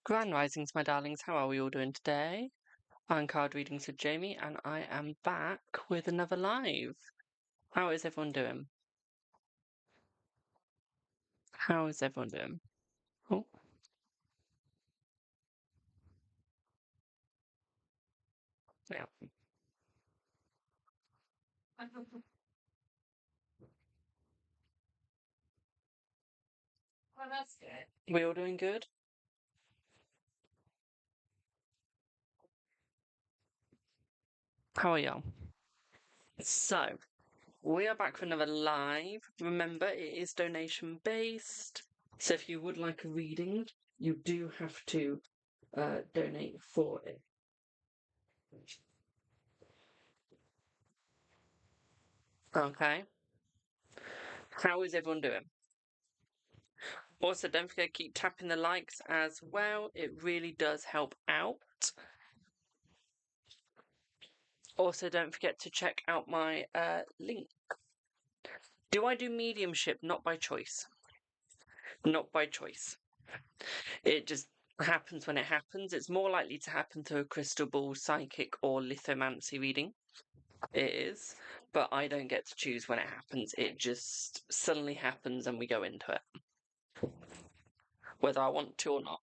Grand Risings, my darlings. How are we all doing today? I'm Card Readings with Jamie, and I am back with another live. How is everyone doing? How is everyone doing? Oh. Yeah. Well, that's good. We all doing good? How are y'all? So, we are back for another live. Remember, it is donation based. So if you would like a reading, you do have to donate for it. Okay. How is everyone doing? Also, don't forget to keep tapping the likes as well. It really does help out. Also, don't forget to check out my link. Do I do mediumship? Not by choice. Not by choice. It just happens when it happens. It's more likely to happen through a crystal ball, psychic, or lithomancy reading. It is. But I don't get to choose when it happens. It just suddenly happens and we go into it. Whether I want to or not.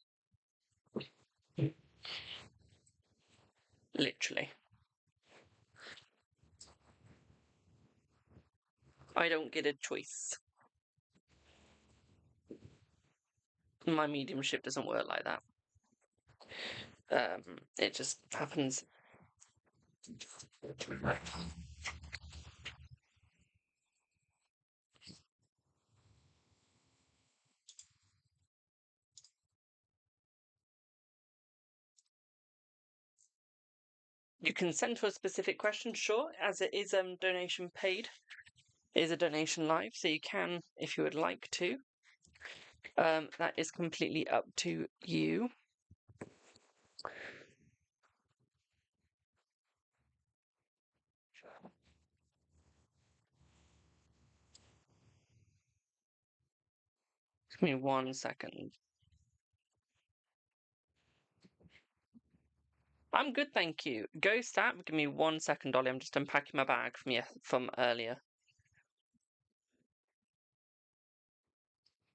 Literally. I don't get a choice. My mediumship doesn't work like that. It just happens. You can send for a specific question, sure, as it is donation paid. It is a donation live, so you can, if you would like to. That is completely up to you. Give me 1 second. I'm good, thank you. Ghost app, give me 1 second, Ollie. I'm just unpacking my bag from earlier.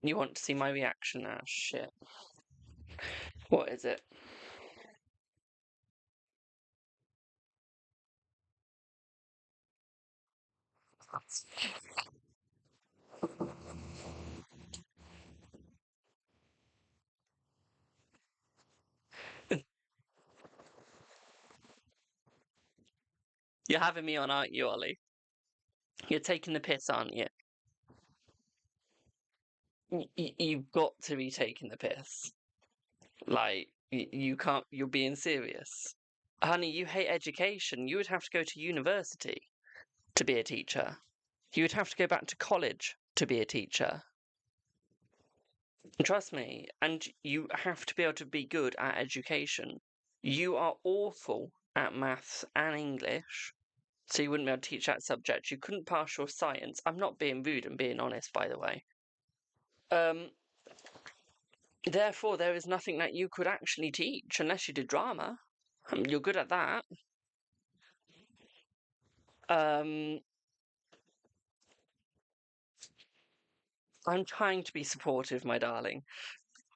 You want to see my reaction now? Shit. What is it? You're having me on, aren't you, Ollie? You're taking the piss, aren't you? You've got to be taking the piss. Like, you can't, you're being serious. Honey, you hate education. You would have to go to university to be a teacher. You would have to go back to college to be a teacher. Trust me. And you have to be able to be good at education. You are awful at maths and English, so you wouldn't be able to teach that subject. You couldn't pass your science. I'm not being rude, I'm being honest, by the way. Therefore, there is nothing that you could actually teach unless you did drama. You're good at that. I'm trying to be supportive, my darling.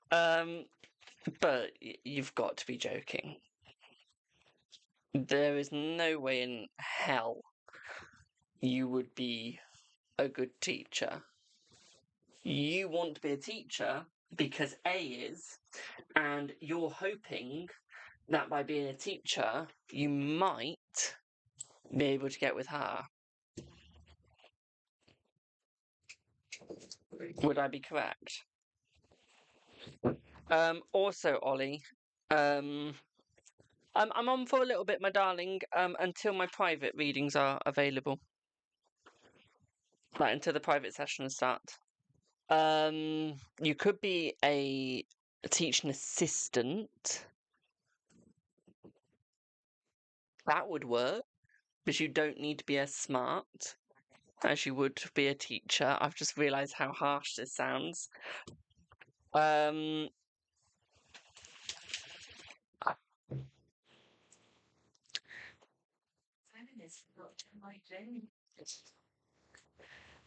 But you've got to be joking. There is no way in hell you would be a good teacher. You want to be a teacher because A is, and you're hoping that by being a teacher, you might be able to get with her. Would I be correct? Also, Ollie, I'm on for a little bit, my darling, until my private readings are available. Like, until the private sessions start. You could be a teaching assistant. That would work, but you don't need to be as smart as you would be a teacher. I've just realised how harsh this sounds.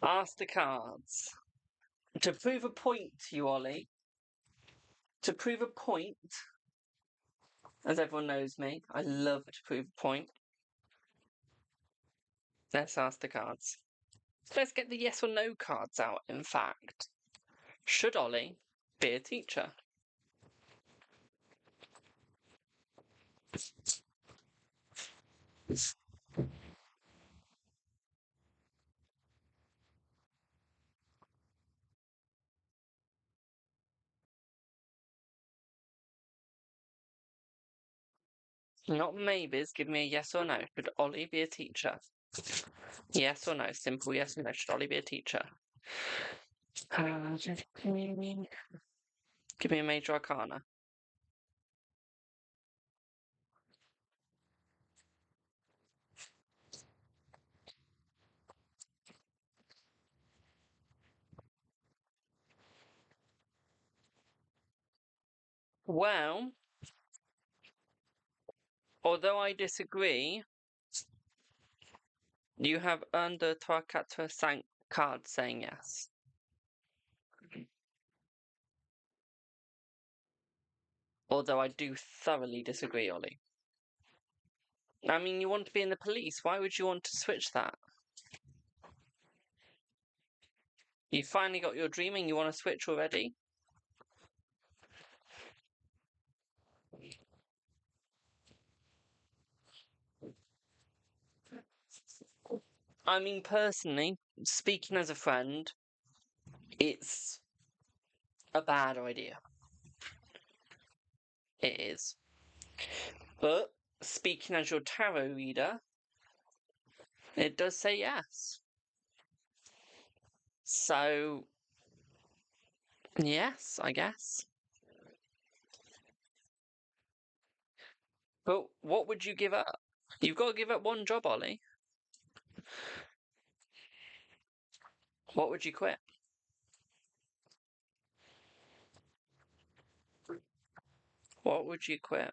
Ask the cards. To prove a point to you, Ollie. To prove a point, as everyone knows me, I love to prove a point. Let's ask the cards. Let's get the yes or no cards out, in fact. Should Ollie be a teacher? Not maybes, give me a yes or no. Should Ollie be a teacher? Yes or no, simple yes or no. Should Ollie be a teacher? Give me a major arcana. Well, although I disagree, you have earned a Torquato Sank card saying yes. Although I do thoroughly disagree, Ollie. I mean, you want to be in the police. Why would you want to switch that? You finally got your dream and you want to switch already? I mean, personally, speaking as a friend, it's a bad idea. It is. But speaking as your tarot reader, it does say yes. So, yes, I guess. But what would you give up? You've got to give up one job, Ollie. What would you quit? What would you quit?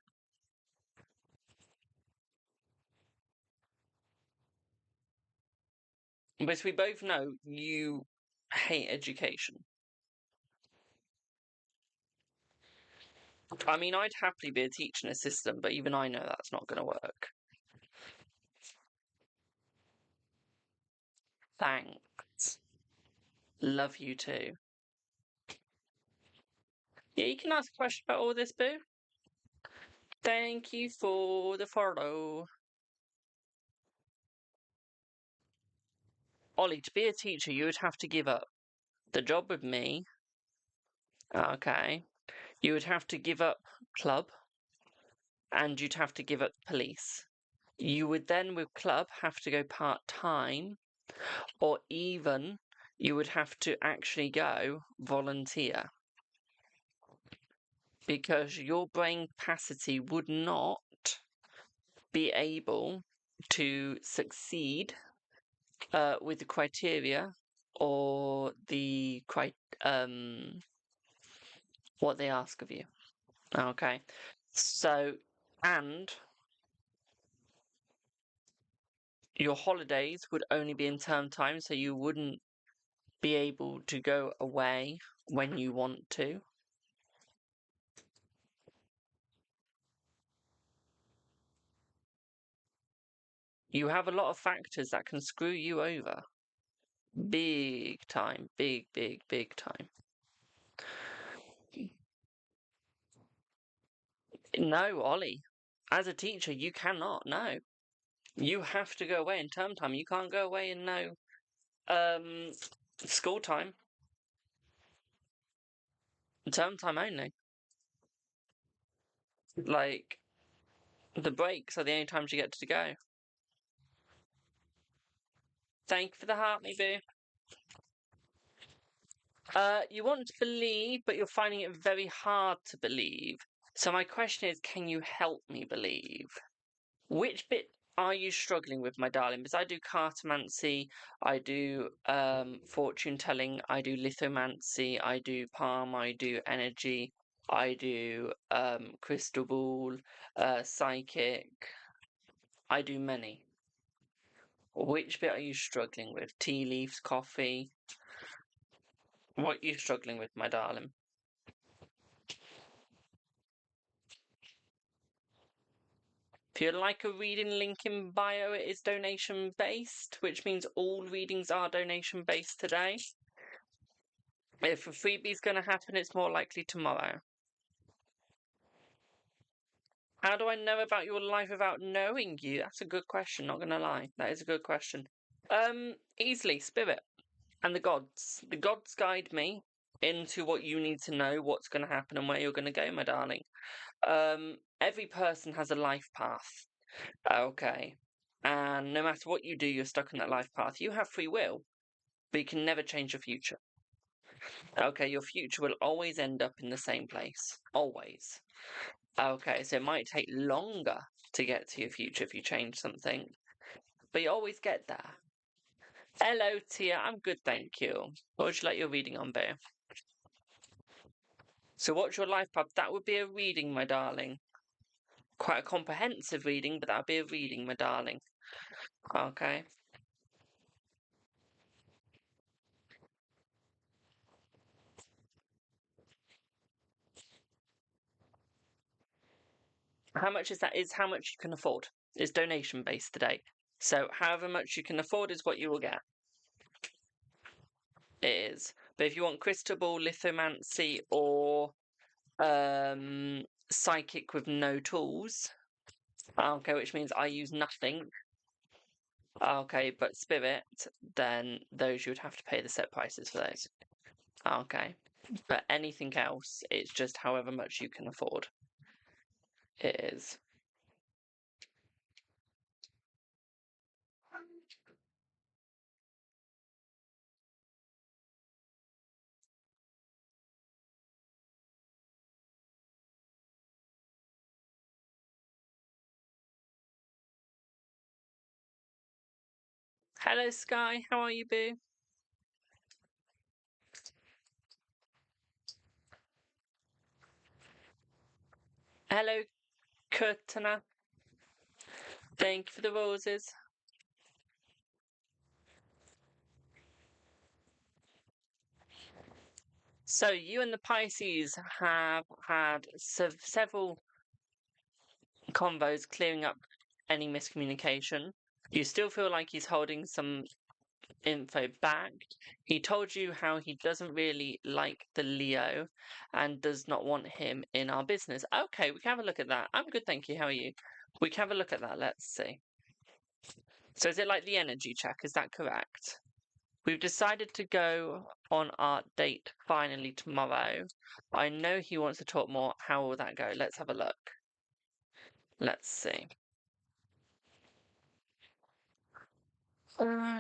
Because we both know you hate education. I mean, I'd happily be a teaching assistant, but even I know that's not going to work. Thanks. Love you too. Yeah, you can ask a question about all this, boo. Thank you for the follow. Ollie, to be a teacher, you would have to give up the job with me. Okay. You would have to give up club, and you'd have to give up police. You would then, with club, have to go part-time, or even you would have to actually go volunteer. Because your brain capacity would not be able to succeed with the criteria or the what they ask of you. Okay. So, and your holidays would only be in term time, so you wouldn't be able to go away when you want to. You have a lot of factors that can screw you over. Big time. Big, big, big time. No, Ollie. As a teacher, you cannot. No. You have to go away in term time. You can't go away in no school time. Term time only. Like, the breaks are the only times you get to go. Thank you for the heart, me boo. You want to believe, but you're finding it very hard to believe. So my question is, can you help me believe? Which bit are you struggling with, my darling? Because I do cartomancy, I do fortune telling, I do lithomancy, I do palm, I do energy, I do crystal ball, psychic. I do many. Which bit are you struggling with? Tea leaves, coffee? What are you struggling with, my darling? If you'd like a reading, link in bio, it is donation based, which means all readings are donation based today. If a freebie's going to happen, it's more likely tomorrow. How do I know about your life without knowing you? That's a good question, not going to lie. That is a good question. Easily, spirit and the gods. The gods guide me into what you need to know, what's going to happen and where you're going to go, my darling. Every person has a life path. Okay. And no matter what you do, you're stuck on that life path. You have free will, but you can never change your future. Okay, your future will always end up in the same place. Always. Okay, so it might take longer to get to your future if you change something, but you always get there. Hello, Tia. I'm good, thank you. What would you like your reading on, Bear? So what's your life path? That would be a reading, my darling. Quite a comprehensive reading, but that would be a reading, my darling. Okay. How much is that? Is how much you can afford. It's donation based today. So however much you can afford is what you will get. It is. But if you want crystal ball, lithomancy, or psychic with no tools, okay, which means I use nothing. Okay, but spirit, then those you would have to pay the set prices for those. Okay. But anything else, it's just however much you can afford. It is. Hello, Sky. How are you, boo? Hello, Kurtana. Thank you for the roses. So you and the Pisces have had several convos clearing up any miscommunication. You still feel like he's holding some info back. He told you how he doesn't really like the Leo and does not want him in our business. Okay, we can have a look at that. I'm good, thank you. How are you? We can have a look at that. Let's see. So is it like the energy check? Is that correct? We've decided to go on our date finally tomorrow. I know he wants to talk more. How will that go? Let's have a look. Let's see. I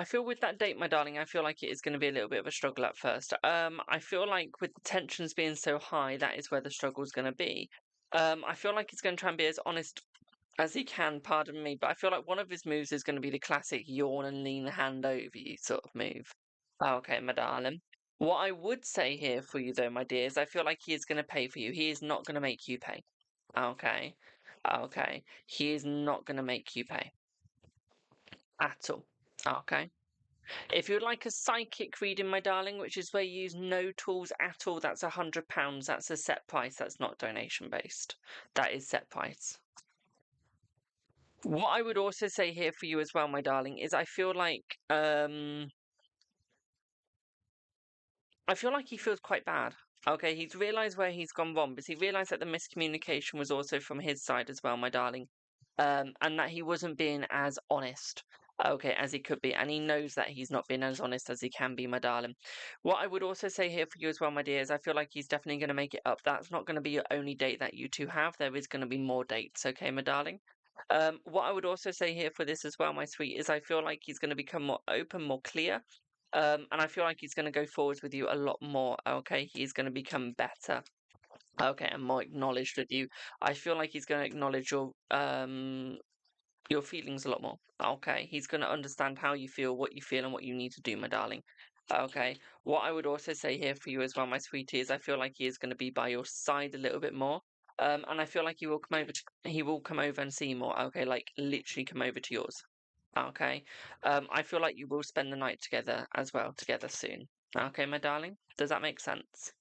feel with that date, my darling, I feel like it is going to be a little bit of a struggle at first. I feel like with the tensions being so high, that is where the struggle is going to be. I feel like he's going to try and be as honest as he can, pardon me, but I feel like one of his moves is going to be the classic yawn and lean the hand over you sort of move. Okay, my darling. What I would say here for you, though, my dear, is I feel like he is going to pay for you. He is not going to make you pay. Okay. Okay. He is not going to make you pay. At all. Okay. If you'd like a psychic reading, my darling, which is where you use no tools at all, that's £100. That's a set price. That's not donation based. That is set price. What I would also say here for you as well, my darling, is I feel like he feels quite bad. Okay, he's realised where he's gone wrong, but he realised that the miscommunication was also from his side as well, my darling. And that he wasn't being as honest, okay, as he could be. And he knows that he's not being as honest as he can be, my darling. What I would also say here for you as well, my dear, is I feel like he's definitely going to make it up. That's not going to be your only date that you two have. There is going to be more dates, okay, my darling? What I would also say here for this as well, my sweet, is I feel like he's going to become more open, more clear. And I feel like he's going to go forwards with you a lot more, okay? He's going to become better, okay, and more acknowledged with you. I feel like he's going to acknowledge your feelings a lot more, okay? He's going to understand how you feel, and what you need to do, my darling. Okay, what I would also say here for you as well, my sweetie, is I feel like he is going to be by your side a little bit more. And I feel like he will come over and see more. Okay, like literally come over to yours. Okay. I feel like you will spend the night together as well, together soon. Okay, my darling. Does that make sense?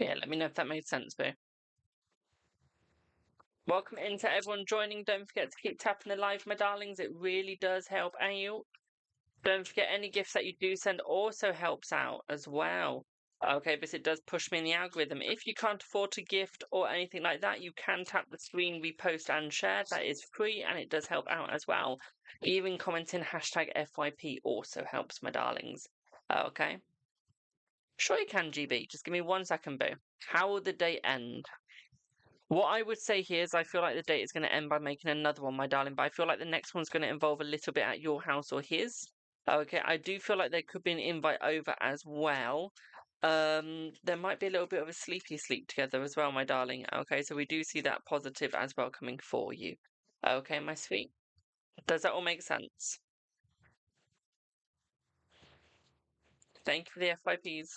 Yeah, let me know if that made sense, boo. Welcome in to everyone joining. Don't forget to keep tapping the live, my darlings. It really does help out. Don't forget any gifts that you do send also helps out as well. Okay, because it does push me in the algorithm. If you can't afford to gift or anything like that, you can tap the screen, repost and share. That is free and it does help out as well. Even commenting hashtag FYP also helps, my darlings. Okay. Sure you can, GB. Just give me 1 second, boo. How will the day end? What I would say here is I feel like the date is going to end by making another one, my darling, but I feel like the next one's going to involve a little bit at your house or his. Okay, I do feel like there could be an invite over as well. There might be a little bit of a sleepy sleep together as well, my darling. Okay, so we do see that positive as well coming for you. Okay, my sweet. Does that all make sense? Thank you for the FYPs.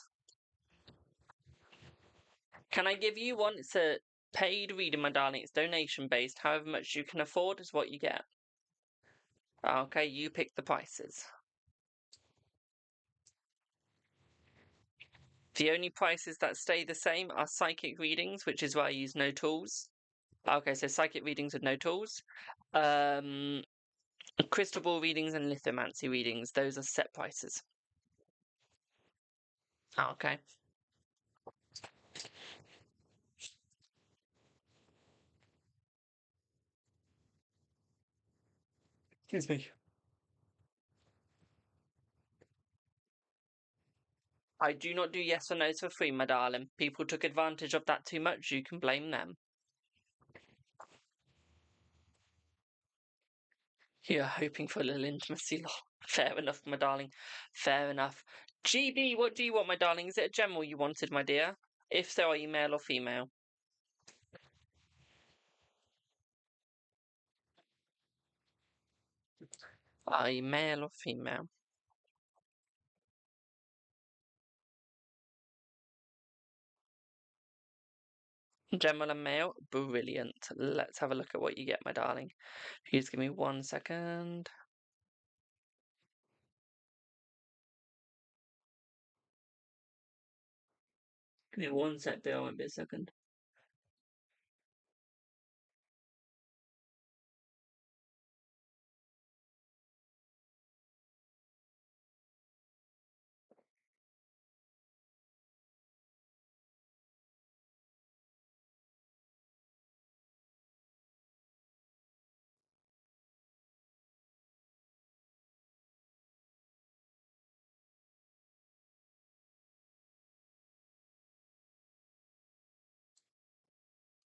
Can I give you one? It's a paid reading, my darling. It's donation based. However much you can afford is what you get. Okay, you pick the prices. The only prices that stay the same are psychic readings, which is why I use no tools. Okay, so psychic readings with no tools. Um, crystal ball readings and lithomancy readings, those are set prices. Okay. Excuse me. I do not do yes or no's for free, my darling. People took advantage of that too much, you can blame them. You're hoping for a little intimacy. Fair enough, my darling. Fair enough. GB, what do you want, my darling? Is it a general you wanted, my dear? If so, are you male or female? Are you male or female? General and male? Brilliant. Let's have a look at what you get, my darling. Please give me 1 second. Give me 1 sec, Bill. Won't be a second.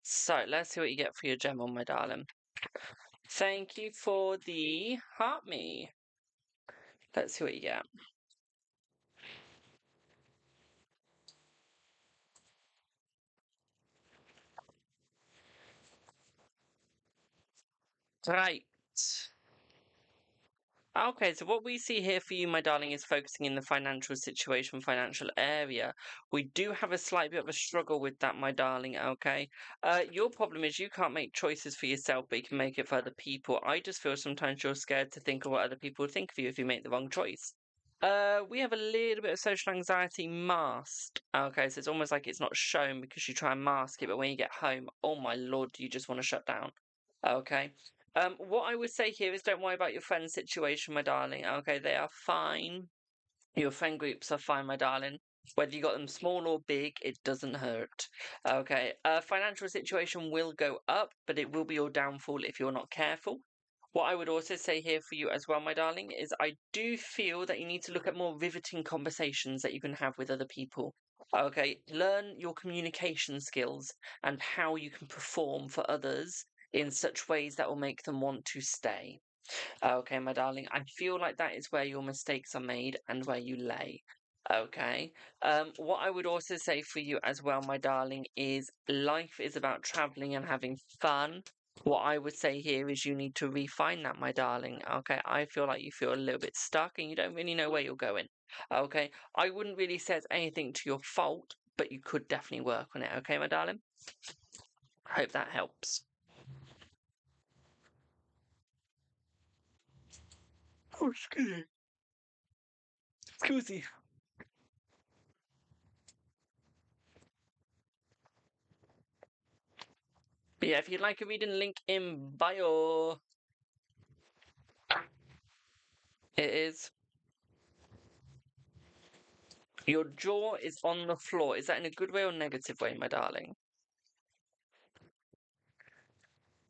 So, let's see what you get for your gem, my darling. Thank you for the heart me. Let's see what you get. Right. Okay, so what we see here for you, my darling, is focusing in the financial situation, financial area. We do have a slight bit of a struggle with that, my darling, okay? Your problem is you can't make choices for yourself, but you can make it for other people. I just feel sometimes you're scared to think of what other people think of you if you make the wrong choice. We have a little bit of social anxiety masked. Okay, so it's almost like it's not shown because you try and mask it, but when you get home, oh my lord, you just want to shut down. Okay. What I would say here is don't worry about your friend's situation, my darling. Okay, they are fine. Your friend groups are fine, my darling. Whether you got them small or big, it doesn't hurt. Okay, financial situation will go up, but it will be your downfall if you're not careful. What I would also say here for you as well, my darling, is I do feel that you need to look at more riveting conversations that you can have with other people. Okay, learn your communication skills and how you can perform for others in such ways that will make them want to stay. Okay, my darling, I feel like that is where your mistakes are made and where you lay. Okay. What I would also say for you as well, my darling, is life is about traveling and having fun. What I would say here is you need to refine that, my darling. Okay. I feel like you feel a little bit stuck and you don't really know where you're going. Okay. I wouldn't really say it's anything to your fault, but you could definitely work on it. Okay, my darling? Hope that helps. Oh, excuse me. Excuse me. But yeah, if you'd like a reading, link in bio. It is. Your jaw is on the floor. Is that in a good way or negative way, my darling?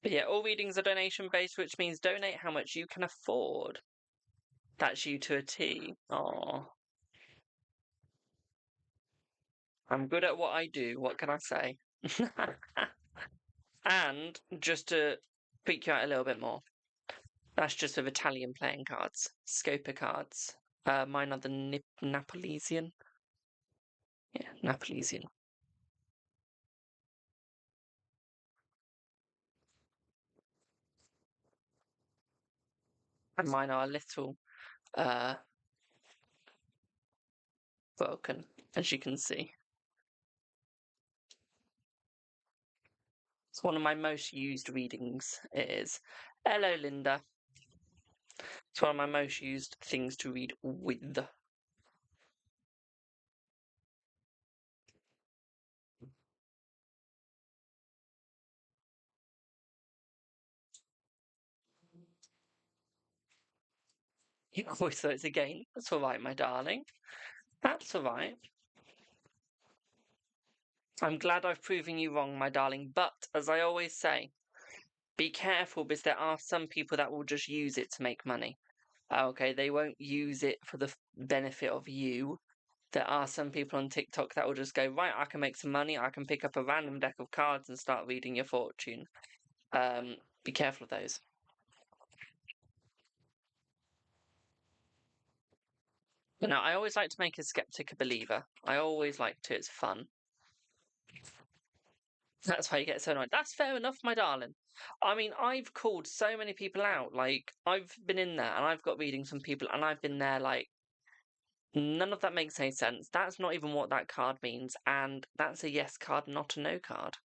But yeah, all readings are donation based, which means donate how much you can afford. That's you to a T. Oh, I'm good at what I do. What can I say? And just to freak you out a little bit more, that's just with Italian playing cards, Scopa cards. Mine are the Napolesian. Yeah, Napolesian. And mine are a little broken, as you can see. It's one of my most used readings. It is. Hello, Linda. It's one of my most used things to read with. You always thought it's a game. That's all right, my darling. That's all right. I'm glad I've proven you wrong, my darling. But as I always say, be careful because there are some people that will just use it to make money. Okay, they won't use it for the benefit of you. There are some people on TikTok that will just go, right, I can make some money. I can pick up a random deck of cards and start reading your fortune. Be careful of those. You know, I always like to make a skeptic a believer. I always like to. It's fun. That's why you get so annoyed. That's fair enough, my darling. I mean, I've called so many people out. Like, I've been in there and I've got readings from people, and I've been there like, none of that makes any sense. That's not even what that card means. And that's a yes card, not a no card.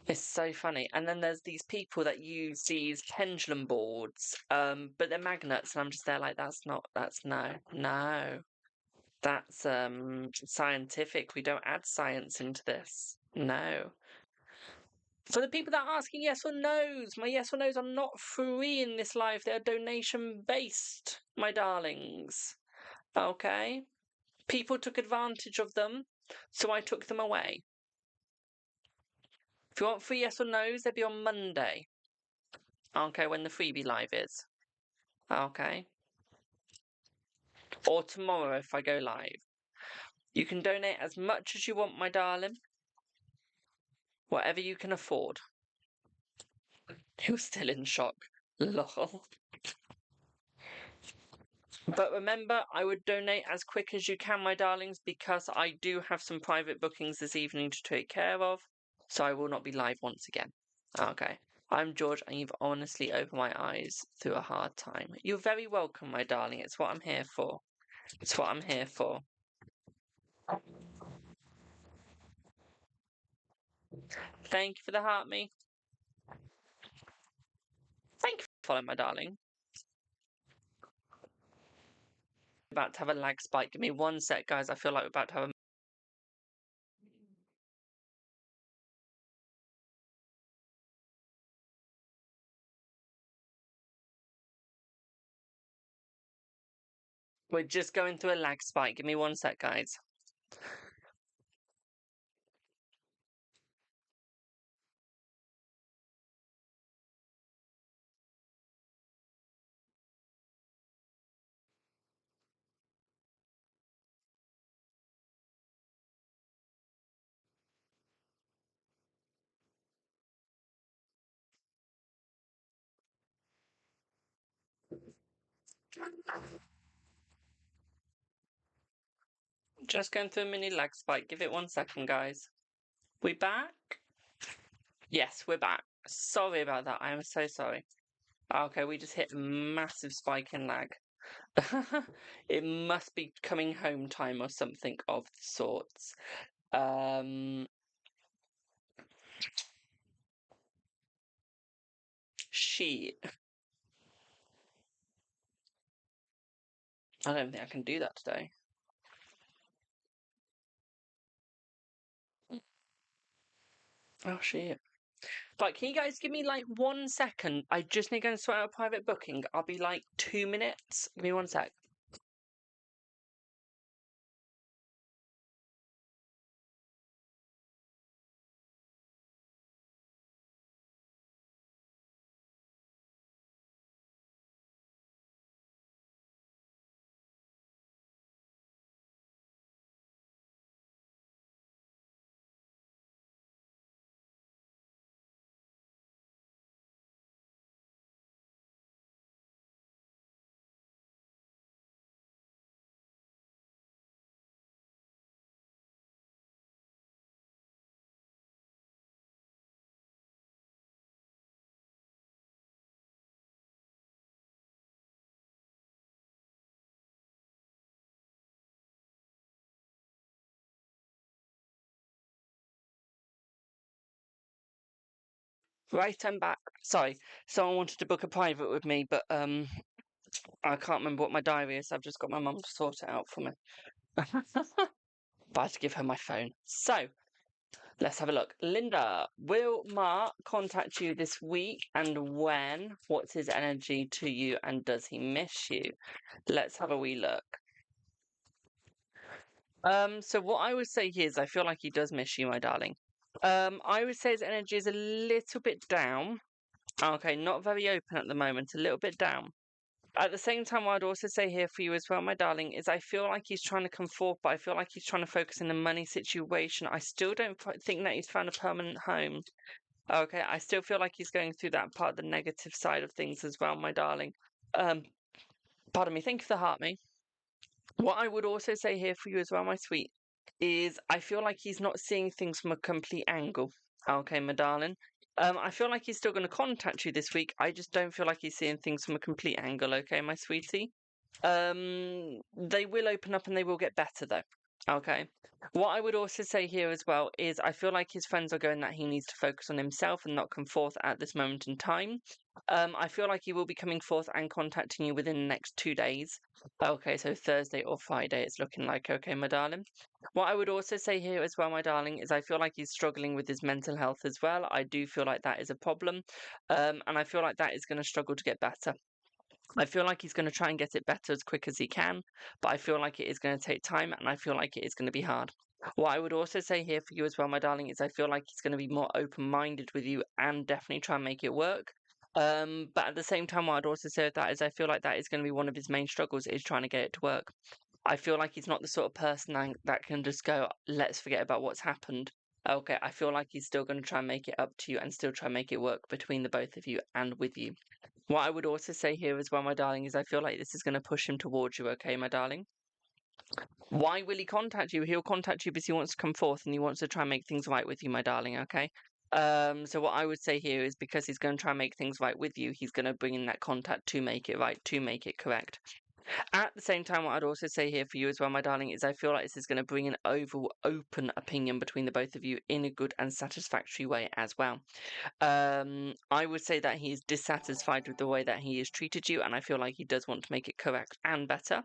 It's so funny. And then there's these people that use these pendulum boards, but they're magnets, and I'm just there like, that's no. That's scientific. We don't add science into this. No. For the people that are asking yes or no's, my yes or no's are not free in this life. They're donation based, my darlings. Okay? People took advantage of them, so I took them away. If you want free yes or no's, they'll be on Monday. Okay, when the freebie live is. Okay? Or tomorrow if I go live. You can donate as much as you want, my darling. Whatever you can afford. You're still in shock. Lol. But remember, I would donate as quick as you can, my darlings, because I do have some private bookings this evening to take care of, so I will not be live once again. Okay. I'm George, and you've honestly opened my eyes through a hard time. You're very welcome, my darling. It's what I'm here for. It's what I'm here for. Thank you for the heart, me. Thank you for following, my darling. About to have a lag spike. Give me one sec, guys. I feel like we're about to have a. We're just going through a lag spike. Give me one sec, guys. Just going through a mini lag spike. Give it 1 second, guys. We back? Yes, we're back. Sorry about that. I am so sorry. Okay, we just hit a massive spike in lag. It must be coming home time or something of the sorts. Shit. I don't think I can do that today. Oh, shit. Right, can you guys give me like 1 second? I just need to go and sort out a private booking. I'll be like 2 minutes. Give me 1 sec. Right, I'm back. Sorry, someone wanted to book a private with me, but I can't remember what my diary is. I've just got my mum to sort it out for me. But I had to give her my phone. So, let's have a look. Linda, will Mark contact you this week and when? What's his energy to you and does he miss you? Let's have a wee look. So what I would say here is I feel like he does miss you, my darling. I would say his energy is a little bit down. Okay, not very open at the moment, a little bit down. At the same time, what I'd also say here for you as well, my darling, is I feel like he's trying to come forth, but I feel like he's trying to focus in a money situation. I still don't think that he's found a permanent home. Okay, I still feel like he's going through that part, the negative side of things as well, my darling. Um, Pardon me, thank you for the heart, me. What I would also say here for you as well, my sweet, is I feel like he's not seeing things from a complete angle. Okay, my darling. I feel like he's still going to contact you this week. I just don't feel like he's seeing things from a complete angle. Okay, my sweetie. They will open up and they will get better though. Okay. What I would also say here as well is I feel like his friends are going that he needs to focus on himself and not come forth at this moment in time. I feel like he will be coming forth and contacting you within the next 2 days. Okay, so Thursday or Friday it's looking like. Okay, my darling. What I would also say here as well, my darling, is I feel like he's struggling with his mental health as well. I do feel like that is a problem. And I feel like that is going to struggle to get better. I feel like he's going to try and get it better as quick as he can, but I feel like it is going to take time and I feel like it is going to be hard. What I would also say here for you as well, my darling, is I feel like he's going to be more open minded with you and definitely try and make it work. But at the same time, what I'd also say with that is I feel like that is going to be one of his main struggles is trying to get it to work. I feel like he's not the sort of person that can just go, let's forget about what's happened. Okay, I feel like he's still going to try and make it up to you and still try and make it work between the both of you and with you. What I would also say here as well, my darling, is I feel like this is going to push him towards you, okay, my darling? Why will he contact you? He'll contact you because he wants to come forth and he wants to try and make things right with you, my darling, okay? So what I would say here is because he's going to try and make things right with you, he's going to bring in that contact to make it right, to make it correct. At the same time, what I'd also say here for you as well, my darling, is I feel like this is going to bring an overall open opinion between the both of you in a good and satisfactory way as well. I would say that he's dissatisfied with the way that he has treated you, and I feel like he does want to make it correct and better.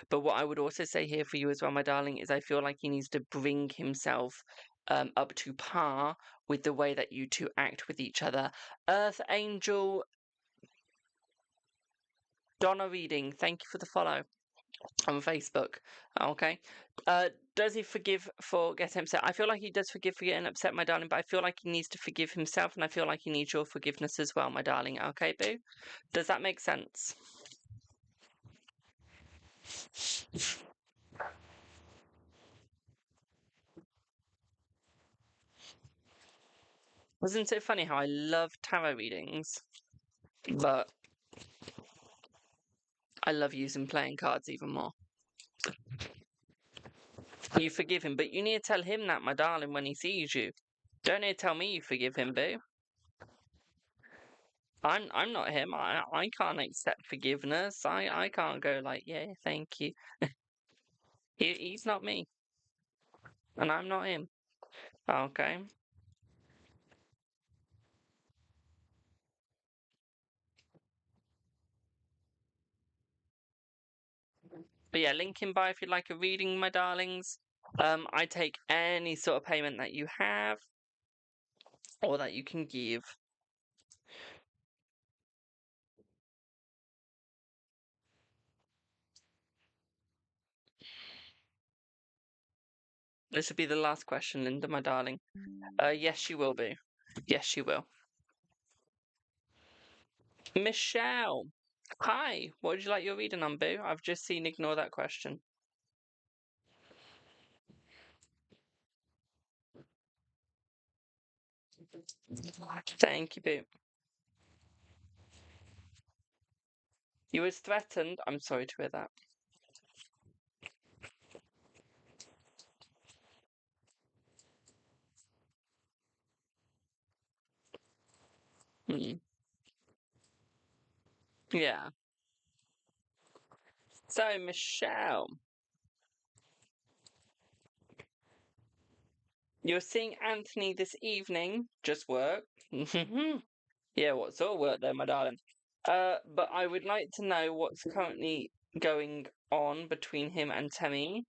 But what I would also say here for you as well, my darling, is I feel like he needs to bring himself up to par with the way that you two act with each other. Earth Angel Donna Reading, thank you for the follow on Facebook. Okay. Does he forgive for getting upset? I feel like he does forgive for getting upset, my darling, but I feel like he needs to forgive himself and I feel like he needs your forgiveness as well, my darling. Okay, boo? Does that make sense? Wasn't it funny how I love tarot readings? But I love using playing cards even more. You forgive him, but you need to tell him that, my darling, when he sees you. Don't need to tell me you forgive him, boo. I'm not him. I can't accept forgiveness. I can't go like, yeah, thank you. He's not me, and I'm not him. Okay. But yeah, link in bio if you'd like a reading, my darlings. I take any sort of payment that you have or that you can give. This will be the last question, Linda, my darling. Yes, you will be. Yes, you will. Michelle. Hi. What would you like your reading on, boo? I've just seen ignore that question. Thank you, boo. You was threatened. I'm sorry to hear that. Hmm. Yeah. So, Michelle, you're seeing Anthony this evening. Just work. Yeah, what sort of work there, my darling? But I would like to know what's currently going on between him and Temmie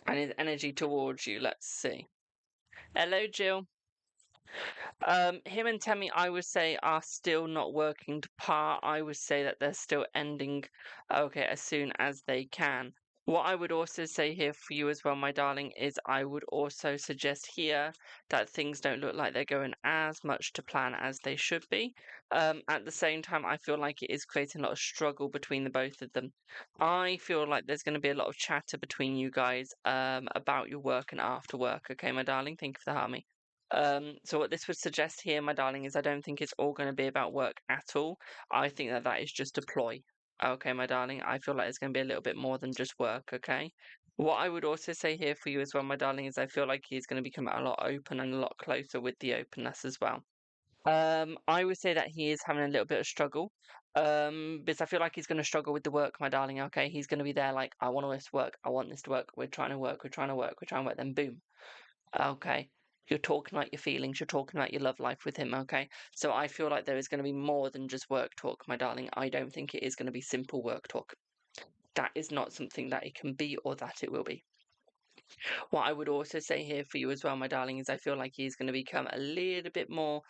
and his energy towards you. Let's see. Hello, Jill. Him and Temmie, I would say, are still not working to par. I would say that they're still ending, okay, as soon as they can. What I would also say here for you as well, my darling, is I would also suggest here that things don't look like they're going as much to plan as they should be. At the same time, I feel like it is creating a lot of struggle between the both of them. I feel like there's going to be a lot of chatter between you guys about your work and after work. Okay, my darling, thank you for the harmony. So what this would suggest here, my darling, is I don't think it's all going to be about work at all. I think that that is just a ploy. Okay, my darling, I feel like it's going to be a little bit more than just work, okay? What I would also say here for you as well, my darling, is I feel like he's going to become a lot open and a lot closer with the openness as well. I would say that he is having a little bit of struggle. Because I feel like he's going to struggle with the work, my darling. Okay, he's going to be there like, I want all this work, I want this to work. We're trying to work, we're trying to work, we're trying to work. Then boom, okay. You're talking about your feelings, you're talking about your love life with him, okay? So I feel like there is going to be more than just work talk, my darling. I don't think it is going to be simple work talk. That is not something that it can be or that it will be. What I would also say here for you as well, my darling, is I feel like he's going to become a little bit more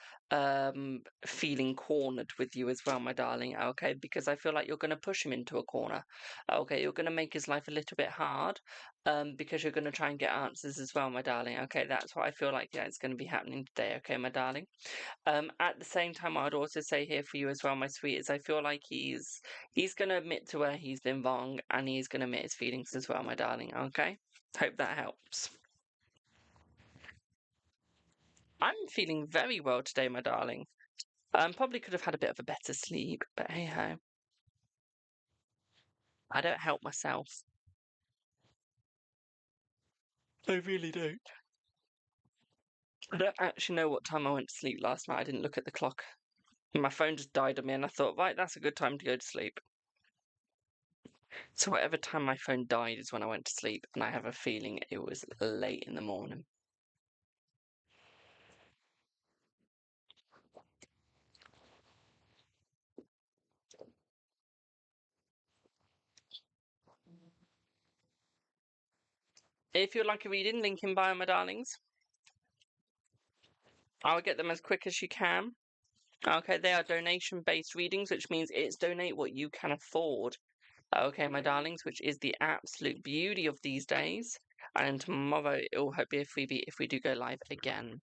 feeling cornered with you as well, my darling, okay? Because I feel like you're going to push him into a corner, okay? You're going to make his life a little bit hard because you're going to try and get answers as well, my darling, okay? That's what I feel like, yeah, it's going to be happening today, okay, my darling? At the same time, I would also say here for you as well, my sweet, is I feel like he's going to admit to where he's been wrong and he's going to admit his feelings as well, my darling, okay? Hope that helps. I'm feeling very well today, my darling. Probably could have had a bit of a better sleep, but hey ho. I don't help myself. I really don't. I don't actually know what time I went to sleep last night. I didn't look at the clock. My phone just died on me, and I thought, right, that's a good time to go to sleep. So whatever time my phone died is when I went to sleep, and I have a feeling it was late in the morning. If you'd like a reading, link in bio, my darlings. I'll get them as quick as you can. Okay, they are donation-based readings, which means it's donate what you can afford. Okay, my darlings, which is the absolute beauty of these days. And tomorrow it will be a freebie if we do go live again.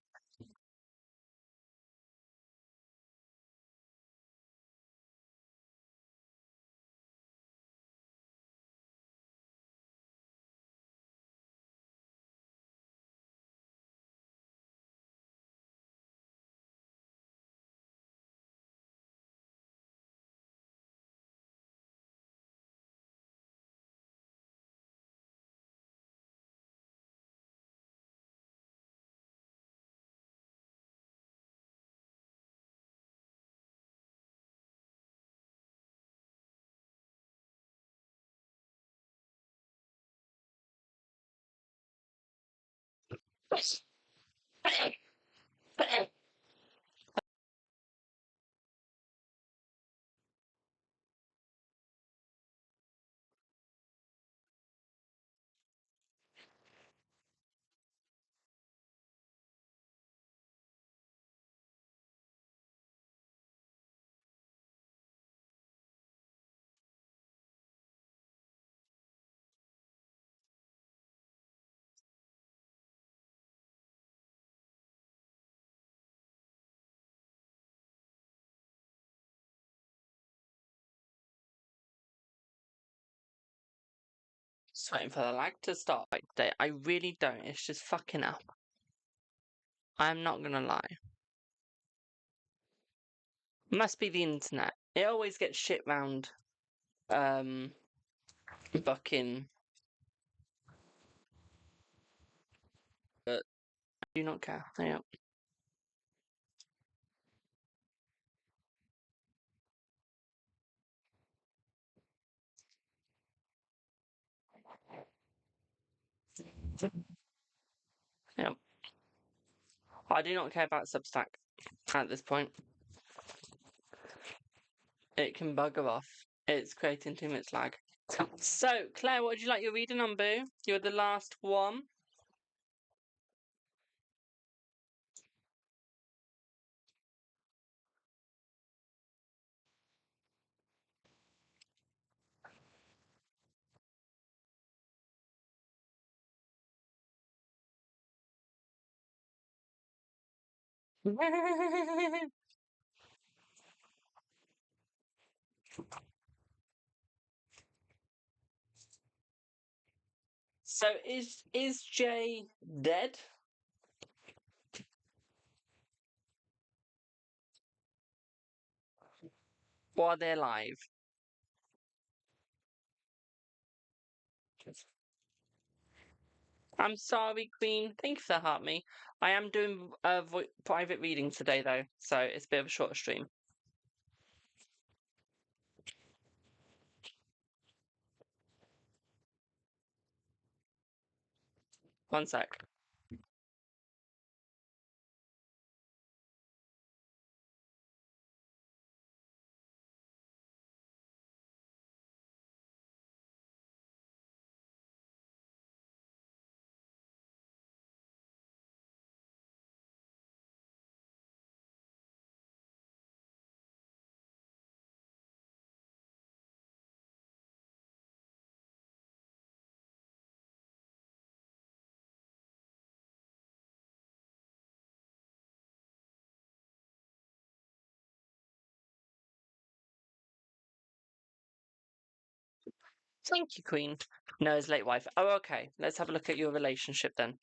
Just waiting for the lag to stop like today. I really don't. It's just fucking up. I'm not gonna lie. Must be the internet. It always gets shit round fucking, but I do not care. Yeah. Yeah. I do not care about Substack at this point. It can bugger off. It's creating too much lag. So, Claire, what would you like your reading on, boo? You're the last one. So is Jay dead? Or are they alive? I'm sorry, Queen. Thank you for the heart me. I am doing private readings today, though, so it's a bit of a shorter stream. One sec. Thank you, Queen. No, his late wife. Oh, okay. Let's have a look at your relationship then.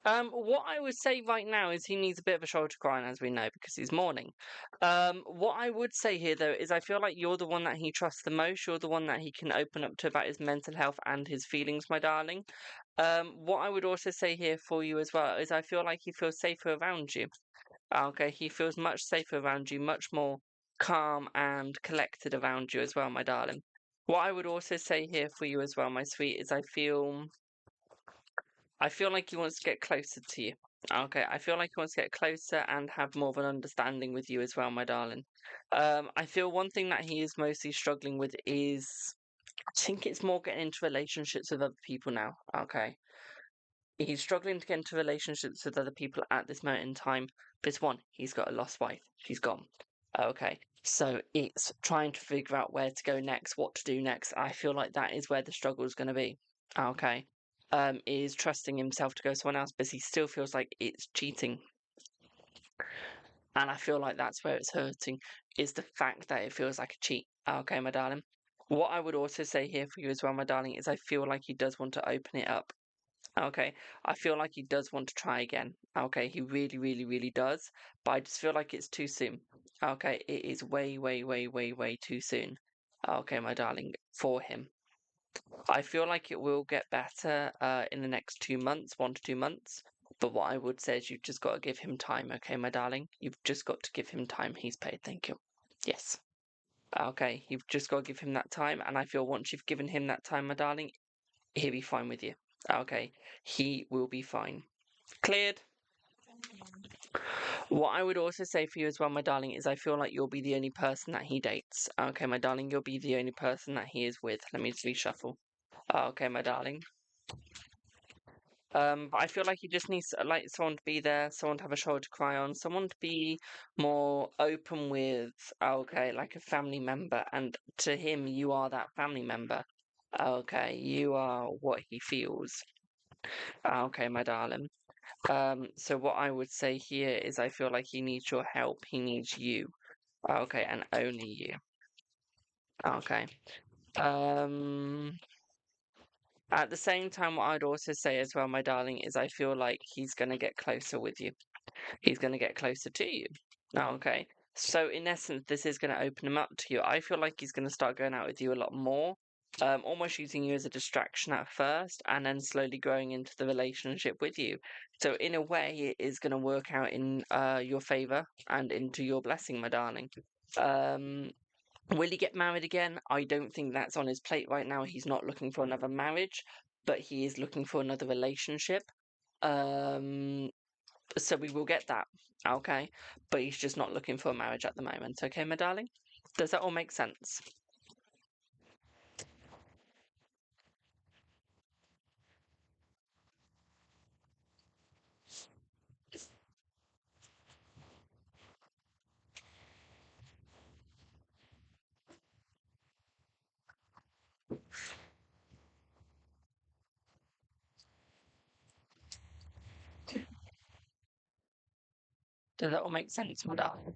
What I would say right now is he needs a bit of a shoulder cry, as we know, because he's mourning. What I would say here, though, is I feel like you're the one that he trusts the most. You're the one that he can open up to about his mental health and his feelings, my darling. What I would also say here for you as well is I feel like he feels safer around you. Okay, he feels much safer around you, much more calm and collected around you as well, my darling. What I would also say here for you as well, my sweet, is I feel like he wants to get closer to you. Okay, I feel like he wants to get closer and have more of an understanding with you as well, my darling. I feel one thing that he is mostly struggling with is I think it's more getting into relationships with other people now. Okay. He's struggling to get into relationships with other people at this moment in time. This one, he's got a lost wife. She's gone. Okay. So it's trying to figure out where to go next, what to do next. I feel like that is where the struggle is going to be. Okay. Is trusting himself to go someone else, but he still feels like it's cheating. And I feel like that's where it's hurting, is the fact that it feels like a cheat. Okay, my darling. What I would also say here for you as well, my darling, is I feel like he does want to open it up. Okay, I feel like he does want to try again. Okay, he really, really, really does. But I just feel like it's too soon. Okay, it is way, way, way, way, way too soon. Okay, my darling, for him. I feel like it will get better in the next 2 months, 1 to 2 months. But what I would say is you've just got to give him time, okay, my darling? You've just got to give him time. He's paid, thank you. Yes. Okay, you've just got to give him that time. And I feel once you've given him that time, my darling, he'll be fine with you. Okay, he will be fine. Cleared. What I would also say for you as well, my darling, is I feel like you'll be the only person that he dates. Okay, my darling, you'll be the only person that he is with. Let me just reshuffle. Okay, my darling. But I feel like he just needs like someone to be there, someone to have a shoulder to cry on, someone to be more open with. Okay, like a family member, and to him, you are that family member. Okay, you are what he feels. Okay, my darling. So what I would say here is I feel like he needs your help. He needs you. Okay, and only you. Okay. Um, at the same time, what I'd also say as well, my darling, is I feel like he's gonna get closer with you. He's gonna get closer to you. Okay. So in essence, this is gonna open him up to you. I feel like he's gonna start going out with you a lot more. Almost using you as a distraction at first, and then slowly growing into the relationship with you. So in a way, it is going to work out in your favor and into your blessing, my darling. Um, will he get married again? I don't think that's on his plate right now. He's not looking for another marriage, but he is looking for another relationship. Um, so we will get that, okay? But he's just not looking for a marriage at the moment, okay, my darling? Does that all make sense? Does that all make sense, my darling?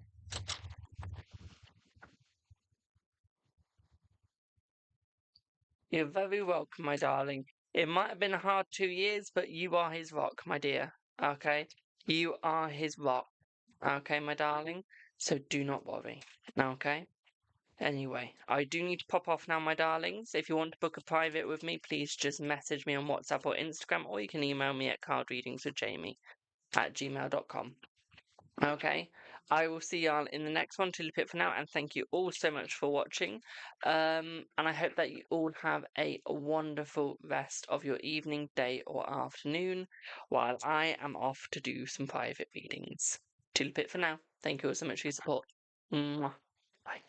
You're very welcome, my darling. It might have been a hard 2 years, but you are his rock, my dear. Okay? You are his rock. Okay, my darling? So do not worry. Okay? Anyway, I do need to pop off now, my darlings. If you want to book a private with me, please just message me on WhatsApp or Instagram, or you can email me at cardreadingswithjamie@gmail.com. Okay, I will see y'all in the next one. Till it for now, and thank you all so much for watching. And I hope that you all have a wonderful rest of your evening, day, or afternoon, while I am off to do some private readings. Till it for now. Thank you all so much for your support. Mwah. Bye.